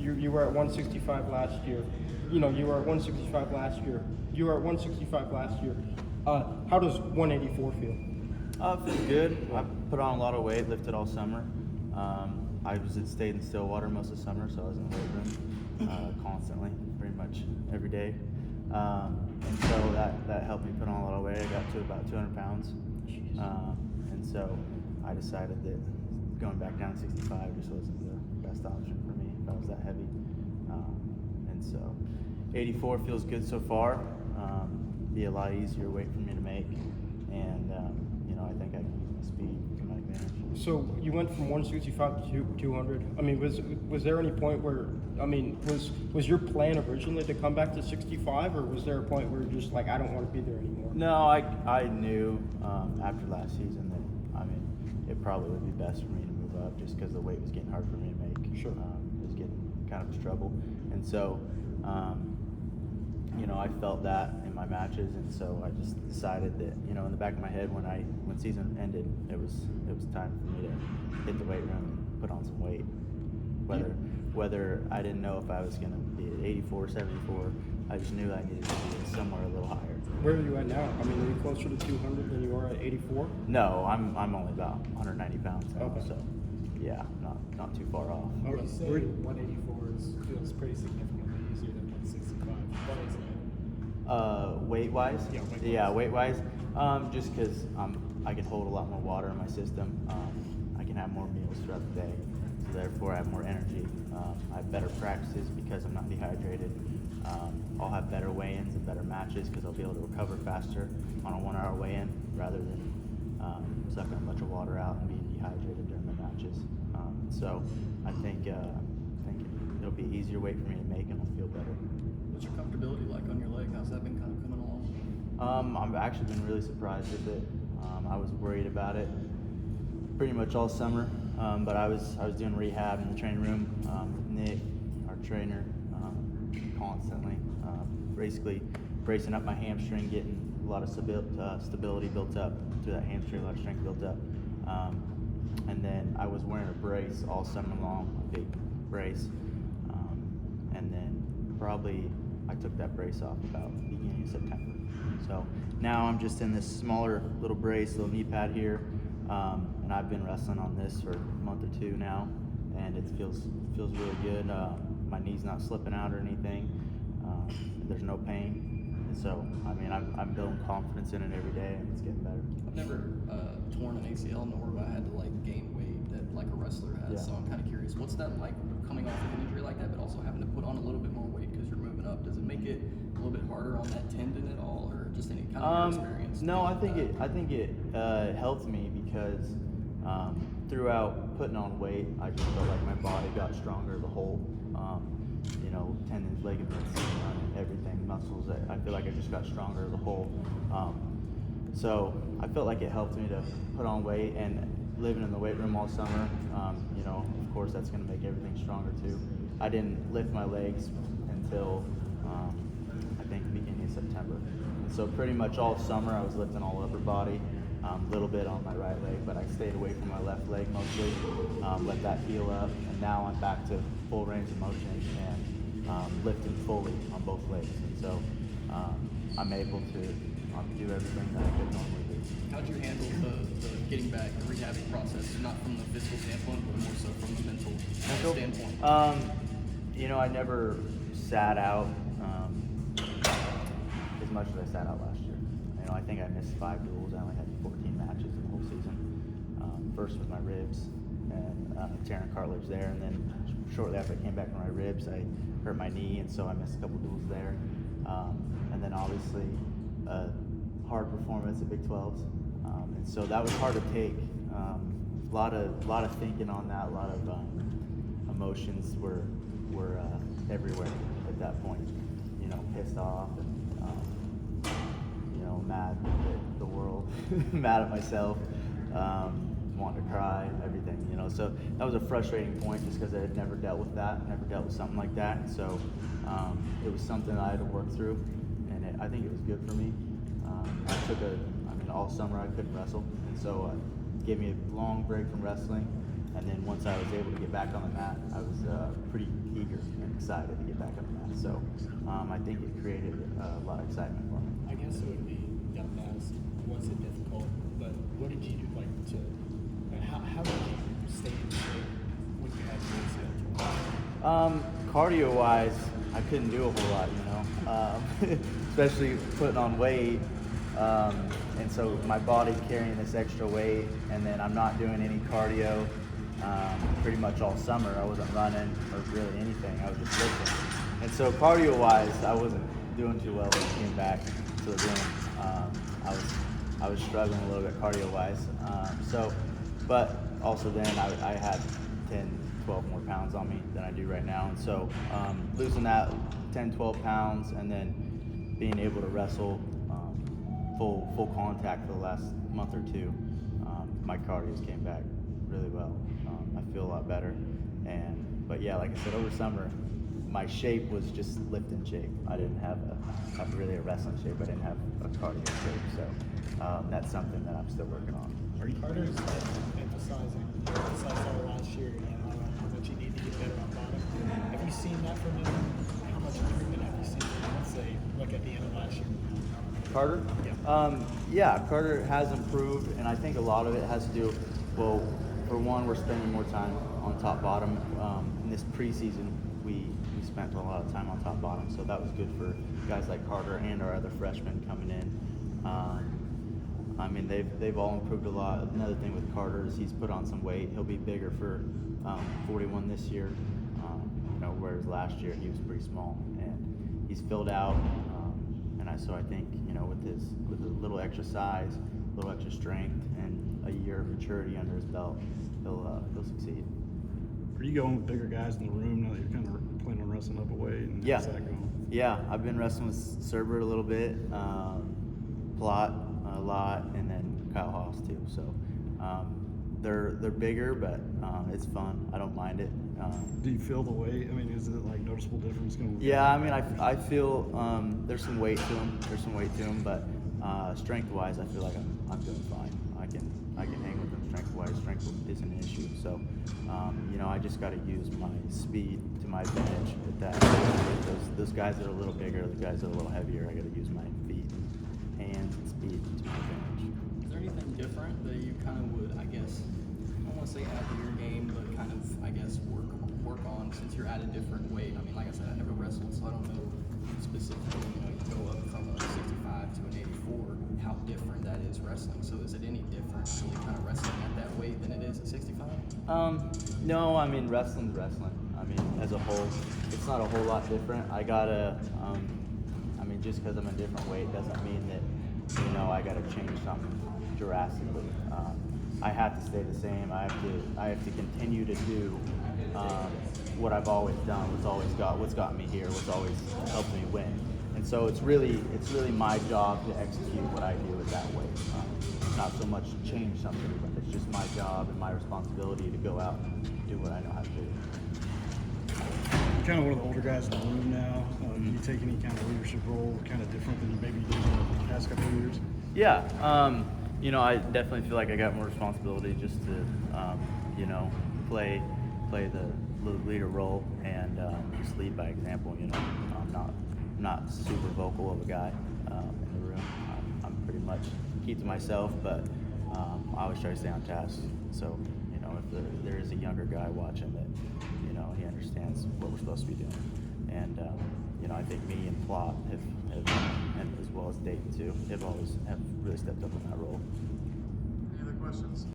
you were at 165 last year. You know, you were at 165 last year. You were at 165 last year. How does 184 feel? It feels good. I put on a lot of weight, lifted all summer. Stayed in Stillwater most of the summer, so I was in the weight room constantly, pretty much every day. And so that helped me put on a lot of weight. I got to about 200 pounds. And so I decided that going back down to 65 just wasn't the best option for me if I was that heavy. And so 84 feels good so far. Be a lot easier weight for me to make. And, I think I can use my speed to my advantage. So you went from 165 to 200. I mean, was there any point where, was your plan originally to come back to 65, or was there a point where you're just like, I don't want to be there anymore? No, I knew after last season that, it probably would be best for me to move up just because the weight was getting hard for me to make. Sure. It was getting kind of a struggle. And so, I felt that in my matches, and so I just decided that, in the back of my head when season ended, it was time for me to hit the weight room and put on some weight. Whether I didn't know if I was going to be at 84, 74, I just knew I needed to be somewhere a little higher. Where are you at now? I mean, are you closer to 200 than you are at 84? No, I'm only about 190 pounds now, okay. So yeah, not too far off. I would say 184 feels pretty significantly easier than 165. What is it? Weight-wise? Yeah, weight-wise. Just because I can hold a lot more water in my system. I can have more meals throughout the day, so therefore I have more energy. I have better practices because I'm not dehydrated. I'll have better weigh-ins and better matches because I'll be able to recover faster on a 1 hour weigh-in rather than sucking a bunch of water out and being dehydrated during my matches. So I think it'll be easier weight for me to make and I'll feel better. What's your comfortability like on your leg? How's that been kind of coming along? I've actually been really surprised with it. I was worried about it pretty much all summer, but I was doing rehab in the training room with Nick, our trainer, constantly, basically bracing up my hamstring, getting a lot of stability built up through that hamstring, a lot of strength built up. And then I was wearing a brace all summer long, a big brace, and then probably I took that brace off about the beginning of September. So now I'm just in this smaller little brace, little knee pad here, and I've been wrestling on this for a month or two now, and it feels really good. My knee's not slipping out or anything. There's no pain, and so I'm building confidence in it every day, and it's getting better. I've never torn an ACL, nor have I had to gain weight that a wrestler has. Yeah. So I'm kind of curious, what's that like coming off of an injury like that, but also having to put on a little bit more weight because you're moving up? Does it make it a little bit harder on that tendon at all, or just any kind of your experience? No, I think it helped me because throughout putting on weight, I just felt like my body got stronger. The whole, tendons, ligaments, everything, muscles. I feel like I just got stronger as a whole. So I felt like it helped me to put on weight, and living in the weight room all summer, of course that's going to make everything stronger too. I didn't lift my legs until I think beginning of September. And so pretty much all summer I was lifting all upper body, a little bit on my right leg, but I stayed away from my left leg mostly, let that heal up, and now I'm back to full range of motion and lifting fully on both legs. And so I'm able to do everything that I could normally do. How'd you handle the getting back, the rehabbing process, not from the physical standpoint, but more so from the mental standpoint? I never sat out as much as I sat out last year. I think I missed 5 duels. I only had 14 matches in the whole season. First with my ribs and tearing cartilage there, and then shortly after I came back from my ribs, I hurt my knee, and so I missed a couple duels there. And then obviously hard performance at Big 12s, and so that was hard to take. A lot of thinking on that. A lot of emotions were everywhere at that point. Pissed off and mad at the world, mad at myself, wanting to cry, everything. So that was a frustrating point just because I had never dealt with something like that. And so it was something I had to work through, and I think it was good for me. I took all summer I couldn't wrestle, and so it gave me a long break from wrestling, And then once I was able to get back on the mat, I was pretty eager and excited to get back on the mat. So I think it created a lot of excitement for me. I guess it would be dumb to ask, was it difficult? But what did you do, like, how did you stay in shape when you had your ACL? Cardio wise, I couldn't do a whole lot, especially putting on weight. And so my body carrying this extra weight, and then I'm not doing any cardio pretty much all summer. I wasn't running or really anything. I was just lifting. And so cardio wise, I wasn't doing too well when I came back to the room. I was struggling a little bit cardio wise. But also then I had 10, 12 more pounds on me than I do right now. And so losing that 10, 12 pounds and then being able to wrestle full contact for the last month or two, my cardio came back really well. I feel a lot better. But yeah, like I said, over summer, my shape was just lifting shape. I didn't have really a wrestling shape. I didn't have a cardio shape. So that's something that I'm still working on. Carter's emphasized all last year, how much you need to get better on bottom. Have you seen that from him? How much improvement have you seen, let's say, look at the end of last year? Carter? Yeah. Carter has improved, and I think a lot of it has to do, well, for one, we're spending more time on top bottom. In this preseason, we spent a lot of time on top bottom, so that was good for guys like Carter and our other freshmen coming in. I mean, they've all improved a lot. Another thing with Carter is he's put on some weight. He'll be bigger for 41 this year, whereas last year he was pretty small, and he's filled out. So I think with a little extra size, a little extra strength, and a year of maturity under his belt, he'll succeed. Are you going with bigger guys in the room now that you're kind of planning on wrestling up a weight? And Yeah. how's that going? Yeah, I've been wrestling with Cerber a little bit, Plot a lot, and then Kyle Haas too. So they're bigger, but it's fun. I don't mind it. Do you feel the weight? I mean, is it like noticeable difference going? Yeah, I mean, I feel there's some weight to them. But strength-wise, I feel like I'm doing fine. I can hang with them strength-wise. Strength isn't an issue. So, I just got to use my speed to my advantage with that. Those guys that are a little bigger, the guys that are a little heavier, I got to use my feet, hands, and speed to my advantage. Is there anything different that you kind of would, I guess, I don't want to say add to your game, but kind of, I guess, work on since you're at a different weight? I mean, like I said, I never wrestled, so I don't know specifically, you go up from a 65 to an 84, how different that is wrestling. So is it any different really kind of wrestling at that weight than it is at 65? No, I mean, wrestling's wrestling. I mean, as a whole, it's not a whole lot different. I gotta, just because I'm a different weight doesn't mean that, I gotta change something drastically. I have to stay the same. I have to continue to do what I've always done, what's got me here, what's always helped me win. And so it's really my job to execute what I do at that weight. Not so much change something, but it's just my job and my responsibility to go out and do what I know how to do. You're kind of one of the older guys in the room now. Do you take any kind of leadership role kind of different than you maybe did in the past couple of years? Yeah, I definitely feel like I got more responsibility just to, play the leader role and just lead by example. I'm not super vocal of a guy in the room. I'm pretty much keep to myself, but I always try to stay on task. So, if there is a younger guy watching that, he understands what we're supposed to be doing. And, I think me and Plot have and as well as Dayton too, have really stepped up in that role. Any other questions?